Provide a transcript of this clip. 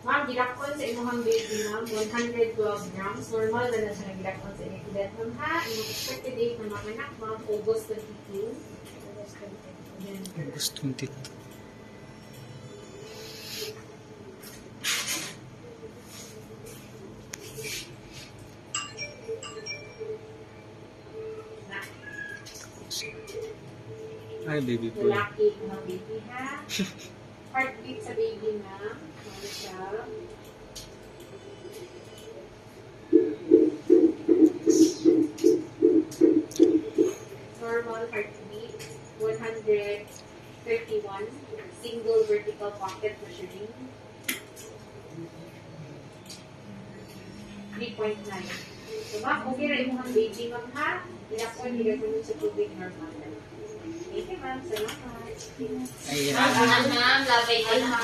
Ma'am, gilakon sa imuhang baby, ma'am, 112 grams. Normal na siya ng gilakon sa inyong edad, ma'am, ha? Inyong expected date ng mga anak, ma'am, August 22. August 22. Ay, baby boy. Lalaki ng baby, ha? Heartbeat sa baby, ma'am. Ano siya? Normal heartbeat, 131. Single vertical pocket measuring. 3.9. So, ma'am, okay na yung mga baby, ma'am, ha? Ilakon, ilakon sa tubig normal. Thank you, ma'am. Salamat. Ayan. Ma'am, labay ka na.